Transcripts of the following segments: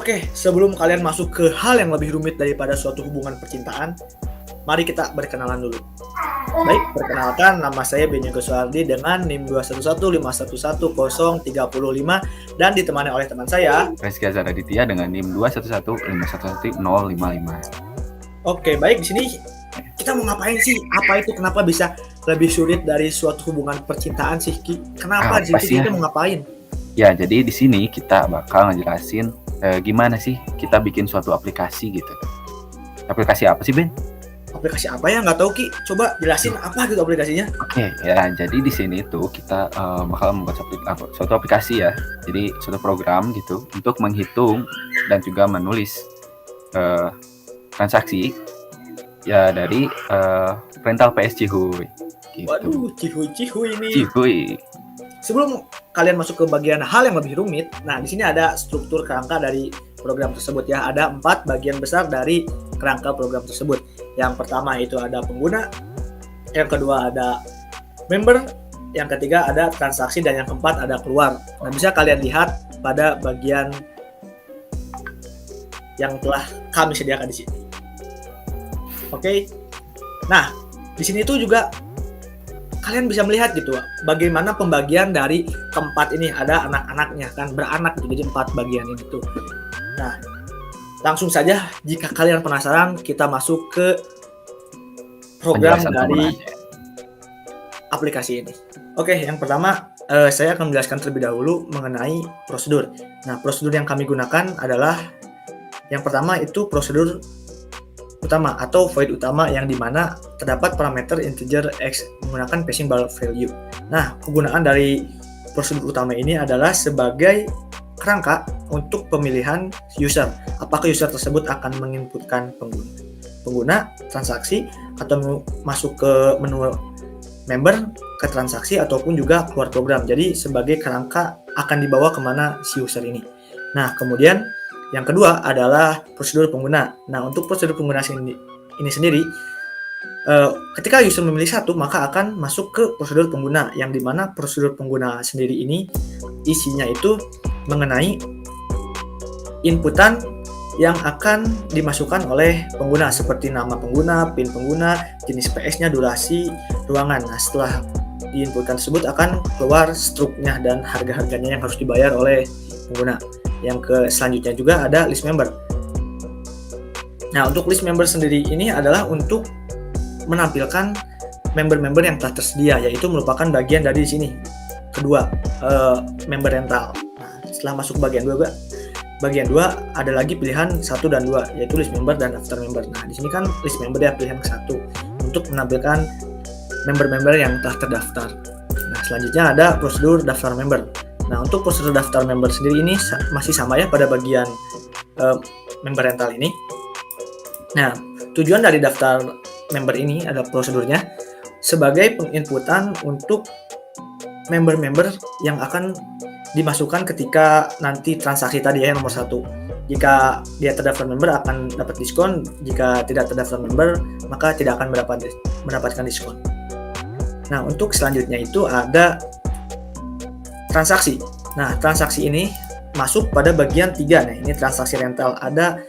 Oke, sebelum kalian masuk ke hal yang lebih rumit daripada suatu hubungan percintaan, mari kita berkenalan dulu. Baik, perkenalkan nama saya Benyogo Suardi dengan NIM 211511035 dan ditemani oleh teman saya Reski Azhar Aditya dengan NIM 211511055. Oke, baik, di sini kita mau ngapain sih? Apa itu kenapa bisa lebih sulit dari suatu hubungan percintaan sih, Ki? Kenapa di sini kita mau ngapain? Ya, jadi di sini kita bakal ngejelasin gimana sih kita bikin suatu aplikasi gitu. Aplikasi apa sih, Ben? Aplikasi apa ya? Nggak tahu, Ki. Coba jelasin apa gitu aplikasinya. Oke, ya. Jadi di sini tuh kita bakal membuat suatu aplikasi ya. Jadi suatu program gitu untuk menghitung dan juga menulis transaksi ya dari rental PS Cihuy. Gitu. Waduh, Cihuy ini. Cihuy. Sebelum kalian masuk ke bagian hal yang lebih rumit, nah di sini ada struktur kerangka dari program tersebut ya. Ada 4 bagian besar dari kerangka program tersebut. Yang pertama itu ada pengguna, yang kedua ada member, yang ketiga ada transaksi, dan yang keempat ada keluar. Nah, bisa kalian lihat pada bagian yang telah kami sediakan di sini. Oke. Nah, di sini tuh juga kalian bisa melihat gitu bagaimana pembagian dari keempat ini. Ada anak-anaknya kan, beranak gitu, jadi 4 bagian ini tuh. Nah, langsung saja jika kalian penasaran kita masuk ke program dari aplikasi ini. Oke, yang pertama saya akan menjelaskan terlebih dahulu mengenai prosedur. Nah, prosedur yang kami gunakan adalah yang pertama itu prosedur utama atau void utama, yang dimana terdapat parameter integer x menggunakan passing bar value. Nah, kegunaan dari prosedur utama ini adalah sebagai kerangka untuk pemilihan user. Apakah user tersebut akan menginputkan pengguna, transaksi, atau masuk ke menu member, ke transaksi, ataupun juga keluar program. Jadi sebagai kerangka akan dibawa kemana si user ini. Nah, kemudian yang kedua adalah prosedur pengguna. Nah, untuk prosedur pengguna ini sendiri, ketika user memilih satu, maka akan masuk ke prosedur pengguna, yang dimana prosedur pengguna sendiri ini isinya itu mengenai inputan yang akan dimasukkan oleh pengguna, seperti nama pengguna, PIN pengguna, jenis PS-nya, durasi, ruangan. Nah, setelah diinputkan tersebut akan keluar struknya dan harga-harganya yang harus dibayar oleh pengguna. Yang selanjutnya juga ada list member. Nah, untuk list member sendiri ini adalah untuk menampilkan member-member yang telah tersedia, yaitu merupakan bagian dari sini. Kedua, member rental. Nah, setelah masuk bagian 2 ada lagi pilihan 1 dan 2, yaitu list member dan daftar member. Nah, di sini kan list member ya pilihan ke-1 untuk menampilkan member-member yang telah terdaftar. Nah, selanjutnya ada prosedur daftar member. Nah, untuk prosedur daftar member sendiri ini masih sama ya pada bagian member rental ini. Nah, tujuan dari daftar member ini adalah prosedurnya sebagai penginputan untuk member-member yang akan dimasukkan ketika nanti transaksi tadi ya, nomor 1. Jika dia terdaftar member akan dapat diskon, jika tidak terdaftar member maka tidak akan mendapatkan diskon. Nah, untuk selanjutnya itu ada transaksi. Nah, transaksi ini masuk pada bagian 3. Nah, ini transaksi rental. Ada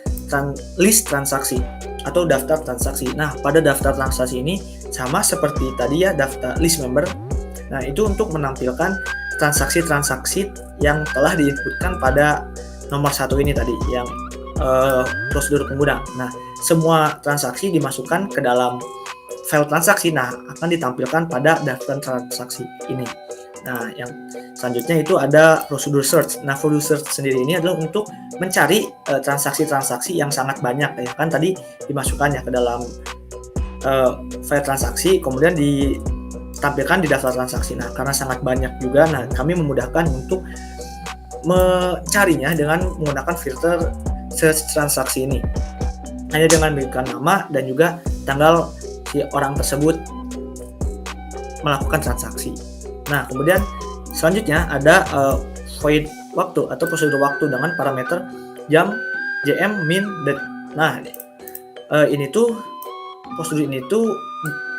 list transaksi atau daftar transaksi. Nah, pada daftar transaksi ini sama seperti tadi ya, daftar list member. Nah, itu untuk menampilkan transaksi-transaksi yang telah diinputkan pada nomor 1 ini tadi, yang prosedur pengguna. Nah, semua transaksi dimasukkan ke dalam file transaksi. Nah, akan ditampilkan pada daftar transaksi ini. Nah, yang selanjutnya itu ada prosedur search. Nah, prosedur search sendiri ini adalah untuk mencari transaksi-transaksi yang sangat banyak ya kan, tadi dimasukkannya ke dalam file transaksi, kemudian ditampilkan di daftar transaksi. Nah, karena sangat banyak juga, nah kami memudahkan untuk mencarinya dengan menggunakan filter search transaksi ini. Hanya dengan memberikan nama dan juga tanggal si orang tersebut melakukan transaksi. Nah, kemudian selanjutnya ada void waktu atau prosedur waktu dengan parameter jam, jam, min, detik. Nah, ini tuh prosedur ini tuh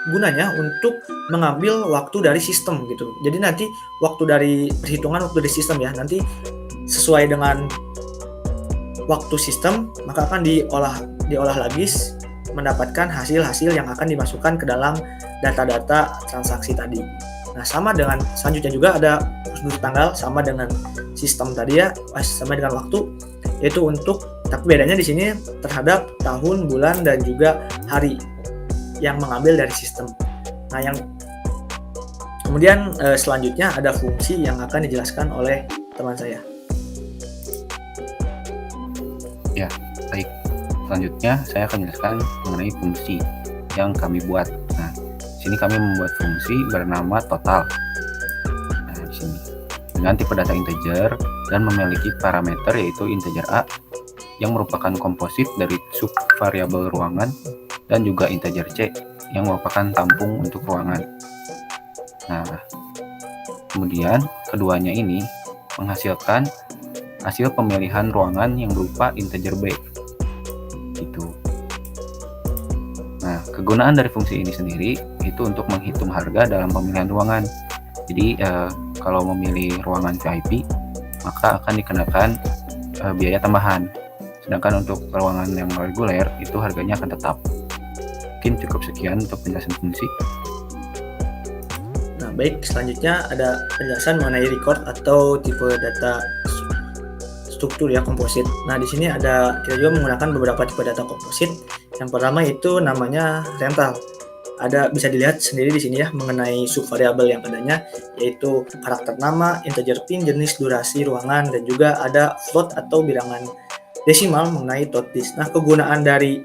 gunanya untuk mengambil waktu dari sistem gitu. Jadi nanti waktu dari perhitungan waktu dari sistem ya, nanti sesuai dengan waktu sistem, maka akan diolah lagi mendapatkan hasil-hasil yang akan dimasukkan ke dalam data-data transaksi tadi. Nah, sama dengan selanjutnya juga ada prosedur tanggal, sama dengan sistem tadi ya, sama dengan waktu, yaitu tapi bedanya di sini terhadap tahun, bulan, dan juga hari yang mengambil dari sistem. Nah, yang kemudian selanjutnya ada fungsi yang akan dijelaskan oleh teman saya. Ya, baik. Selanjutnya saya akan menjelaskan mengenai fungsi yang kami buat. Nah, di sini kami membuat fungsi bernama total. Nah, di sini dengan tipe data integer dan memiliki parameter yaitu integer A yang merupakan komposit dari subvariabel ruangan dan juga integer C yang merupakan tampung untuk ruangan. Nah, kemudian keduanya ini menghasilkan hasil pemilihan ruangan yang berupa integer B. Gitu. Nah, kegunaan dari fungsi ini sendiri itu untuk menghitung harga dalam pemilihan ruangan. Jadi kalau memilih ruangan VIP maka akan dikenakan biaya tambahan. Sedangkan untuk ruangan yang reguler itu harganya akan tetap. Mungkin cukup sekian untuk penjelasan fungsi. Nah, baik, selanjutnya ada penjelasan mengenai record atau tipe data struktur ya, komposit. Nah, di sini kita juga menggunakan beberapa tipe data komposit. Yang pertama itu namanya rental. Bisa dilihat sendiri di sini ya mengenai subvariabel yang adanya, yaitu karakter nama, integer pin, jenis, durasi ruangan, dan juga ada float atau bilangan desimal mengenai totbis. Nah, kegunaan dari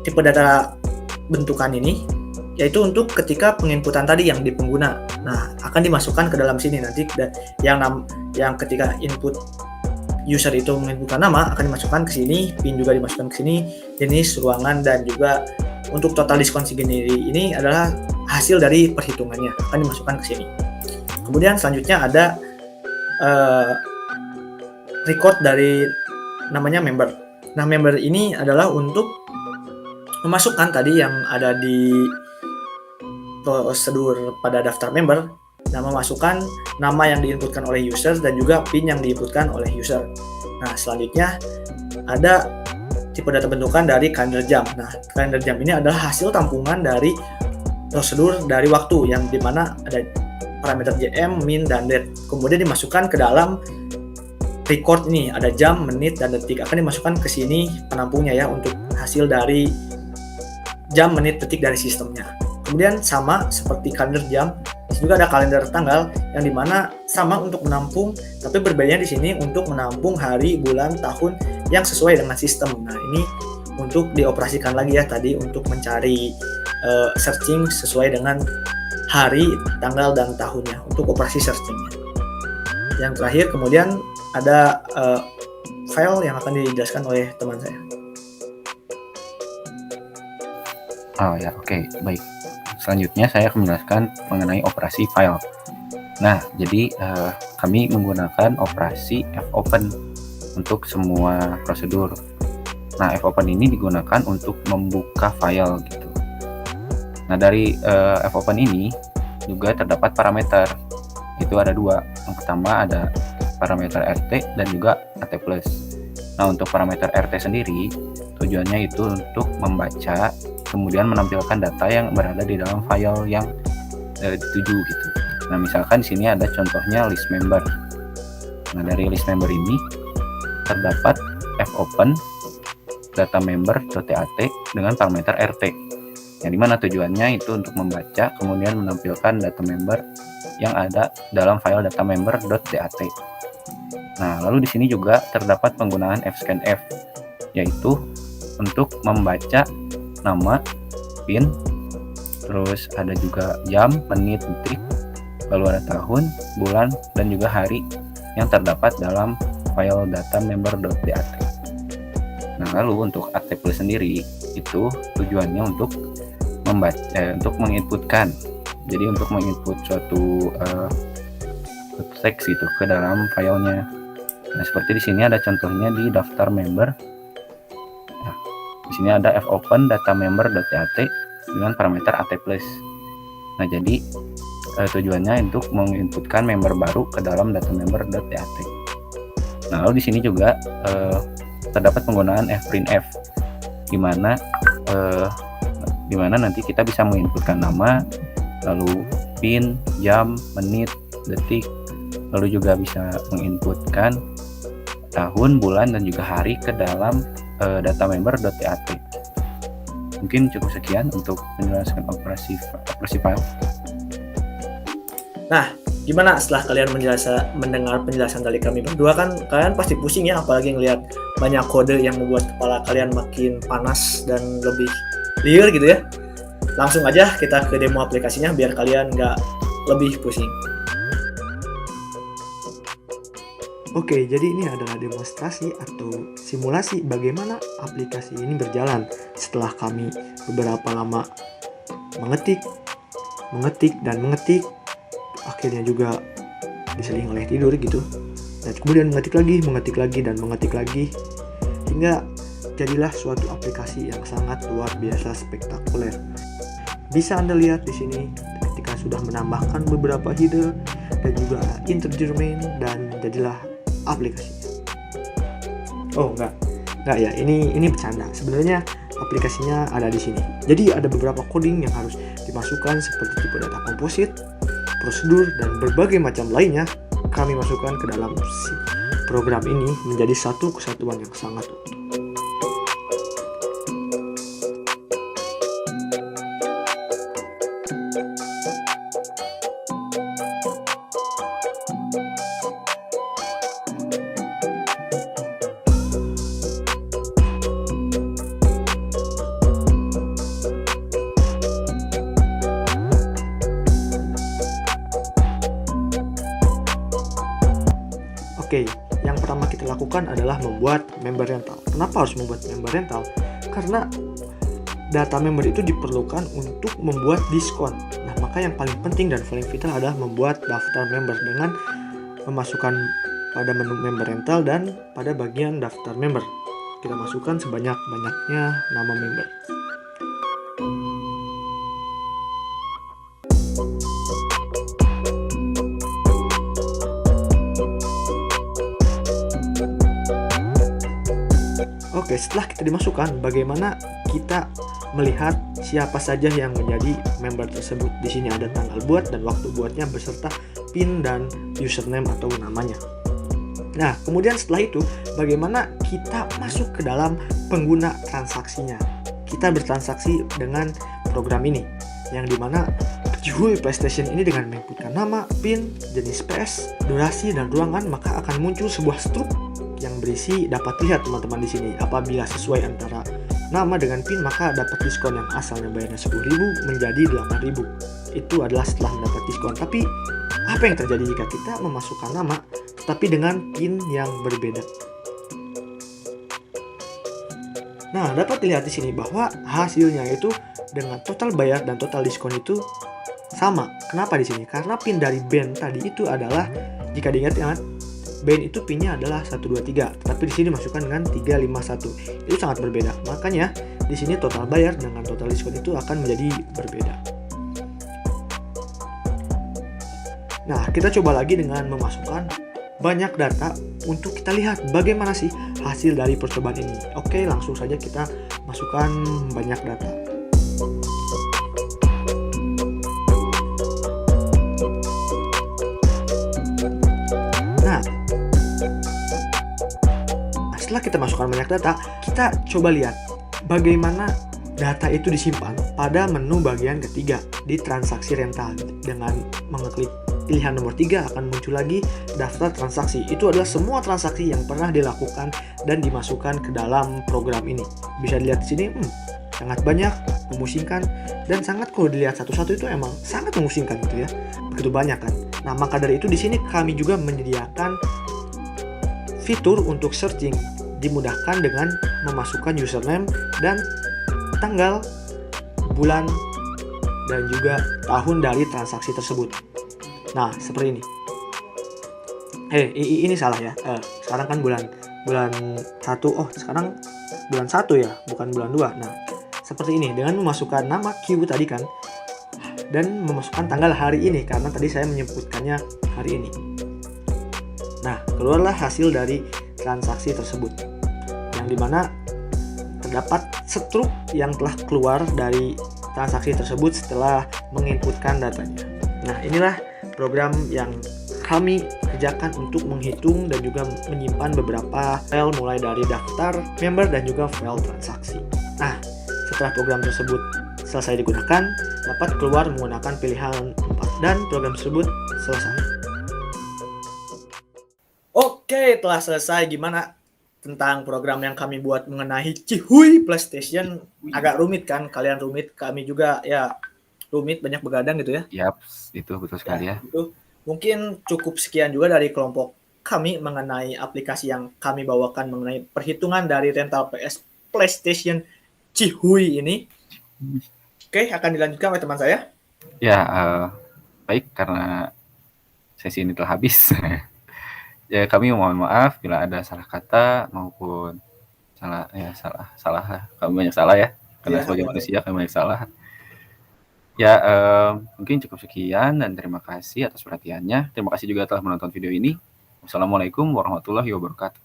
tipe data bentukan ini yaitu untuk ketika penginputan tadi yang di pengguna. Nah, akan dimasukkan ke dalam sini nanti yang ketika input user itu menginputkan nama akan dimasukkan ke sini, pin juga dimasukkan ke sini, jenis ruangan, dan juga untuk total diskon sendiri ini adalah hasil dari perhitungannya akan dimasukkan ke sini. Kemudian selanjutnya ada record dari namanya member. Nah, member ini adalah untuk memasukkan tadi yang ada di prosedur pada daftar member, nah memasukkan nama yang diinputkan oleh user dan juga PIN yang diinputkan oleh user. Nah, selanjutnya ada tipe data bentukan dari kalender jam. Nah, kalender jam ini adalah hasil tampungan dari prosedur dari waktu yang dimana ada parameter JM, min, dan date. Kemudian dimasukkan ke dalam record ini, ada jam, menit, dan detik. Akan dimasukkan ke sini penampungnya ya untuk hasil dari jam, menit, detik dari sistemnya. Kemudian sama seperti kalender jam, juga ada kalender tanggal yang dimana sama untuk menampung, tapi berbedanya di sini untuk menampung hari, bulan, tahun yang sesuai dengan sistem. Nah, ini untuk dioperasikan lagi ya tadi untuk mencari searching sesuai dengan hari, tanggal, dan tahunnya untuk operasi searchingnya. Yang terakhir kemudian ada file yang akan dijelaskan oleh teman saya. Oh ya, oke, baik. Selanjutnya saya akan menjelaskan mengenai operasi file. Nah, jadi kami menggunakan operasi fopen untuk semua prosedur. Nah, fopen ini digunakan untuk membuka file gitu. Nah, dari fopen ini juga terdapat parameter. Itu ada dua. Yang pertama ada parameter RT dan juga AT+. Nah, untuk parameter RT sendiri tujuannya itu untuk membaca kemudian menampilkan data yang berada di dalam file yang dituju gitu. Nah, misalkan di sini ada contohnya list member. Nah, dari list member ini terdapat fopen data member.dat dengan parameter RT. Yang dimana tujuannya itu untuk membaca kemudian menampilkan data member yang ada dalam file data member.dat. Nah, lalu di sini juga terdapat penggunaan fscanf, yaitu untuk membaca nama, pin, terus ada juga jam, menit, detik, lalu ada tahun, bulan, dan juga hari yang terdapat dalam file data member.dat. Nah, lalu untuk AT+ sendiri itu tujuannya untuk untuk menginputkan. Jadi untuk menginput suatu teks itu ke dalam filenya. Nah, seperti di sini ada contohnya di daftar member. Nah, di sini ada fopen data member.dat dengan parameter AT+. Nah, jadi tujuannya untuk menginputkan member baru ke dalam data member.dat. Nah, lalu di sini juga terdapat penggunaan fprintf, di mana nanti kita bisa menginputkan nama, lalu pin, jam, menit, detik, lalu juga bisa menginputkan tahun, bulan, dan juga hari ke dalam data member.dat. Mungkin cukup sekian untuk menjelaskan operasi file. Nah, gimana setelah kalian mendengar penjelasan dari kami berdua? Kan kalian pasti pusing ya, apalagi ngelihat banyak kode yang membuat kepala kalian makin panas dan lebih liar gitu ya. Langsung aja kita ke demo aplikasinya biar kalian nggak lebih pusing. Oke, jadi ini adalah demonstrasi atau simulasi bagaimana aplikasi ini berjalan setelah kami beberapa lama mengetik, akhirnya juga diseling oleh tidur gitu. Dan kemudian mengetik lagi, hingga jadilah suatu aplikasi yang sangat luar biasa spektakuler. Bisa Anda lihat di sini ketika sudah menambahkan beberapa header dan juga integer main, dan jadilah aplikasinya. Oh enggak ya, ini bercanda. Sebenarnya aplikasinya ada di sini. Jadi ada beberapa coding yang harus dimasukkan seperti tipe data komposit, prosedur, dan berbagai macam lainnya. Kami masukkan ke dalam program ini menjadi satu kesatuan yang sangat utuh. Oke, yang pertama kita lakukan adalah membuat member rental. Kenapa harus membuat member rental? Karena data member itu diperlukan untuk membuat diskon. Nah, maka yang paling penting dan paling vital adalah membuat daftar member dengan memasukkan pada menu member rental dan pada bagian daftar member. Kita masukkan sebanyak-banyaknya nama member. Oke, setelah kita dimasukkan, bagaimana kita melihat siapa saja yang menjadi member tersebut? Di sini ada tanggal buat dan waktu buatnya beserta PIN dan username atau namanya. Nah, kemudian setelah itu, bagaimana kita masuk ke dalam pengguna transaksinya? Kita bertransaksi dengan program ini, yang dimana GUI PlayStation ini dengan menginputkan nama, PIN, jenis PS, durasi, dan ruangan, maka akan muncul sebuah struk yang berisi dapat lihat teman-teman di sini. Apabila sesuai antara nama dengan PIN, maka dapat diskon yang asalnya bayarnya 10.000 menjadi 8.000. Itu adalah setelah mendapat diskon. Tapi apa yang terjadi jika kita memasukkan nama tetapi dengan PIN yang berbeda? Nah, dapat dilihat di sini bahwa hasilnya itu dengan total bayar dan total diskon itu sama. Kenapa di sini? Karena PIN dari band tadi itu adalah, jika diingat-ingat, band itu pinnya adalah 123, tetapi di sini masukkan dengan 351. Itu sangat berbeda. Makanya di sini total bayar dengan total diskon itu akan menjadi berbeda. Nah, kita coba lagi dengan memasukkan banyak data untuk kita lihat bagaimana sih hasil dari percobaan ini. Oke, langsung saja kita masukkan banyak data. Setelah kita masukkan banyak data, kita coba lihat bagaimana data itu disimpan pada menu bagian ketiga di transaksi rental. Dengan mengeklik pilihan nomor 3 akan muncul lagi daftar transaksi. Itu adalah semua transaksi yang pernah dilakukan dan dimasukkan ke dalam program ini. Bisa dilihat di sini, sangat banyak, memusingkan, dan sangat kalau dilihat satu-satu itu emang sangat memusingkan gitu ya. Begitu banyak kan. Nah, maka dari itu di sini kami juga menyediakan fitur untuk searching, dimudahkan dengan memasukkan username dan tanggal, bulan, dan juga tahun dari transaksi tersebut. Nah, seperti ini. Ini salah ya. Sekarang kan bulan 1. Oh, sekarang bulan 1 ya, bukan bulan 2. Nah, seperti ini dengan memasukkan nama Q tadi kan, dan memasukkan tanggal hari ini karena tadi saya menyebutkannya hari ini. Nah, keluarlah hasil dari transaksi tersebut, yang dimana terdapat struk yang telah keluar dari transaksi tersebut setelah menginputkan datanya. Nah, inilah program yang kami kerjakan untuk menghitung dan juga menyimpan beberapa file mulai dari daftar member dan juga file transaksi. Nah, setelah program tersebut selesai digunakan, dapat keluar menggunakan pilihan 4 dan program tersebut selesai. Oke, telah selesai. Gimana tentang program yang kami buat mengenai Cihuy PlayStation? Agak rumit kan? Kalian rumit, kami juga ya rumit, banyak begadang gitu ya. Yap, itu betul sekali ya. Itu mungkin cukup sekian juga dari kelompok kami mengenai aplikasi yang kami bawakan mengenai perhitungan dari rental PS PlayStation Cihuy ini. Oke, akan dilanjutkan oleh teman saya. Ya, baik, karena sesi ini telah habis. Ya, kami mohon maaf bila ada salah kata maupun salah. Kami banyak salah ya, karena Ya, sebagai boleh. manusia kami banyak salah. Ya, mungkin cukup sekian dan terima kasih atas perhatiannya. Terima kasih juga telah menonton video ini. Wassalamualaikum warahmatullahi wabarakatuh.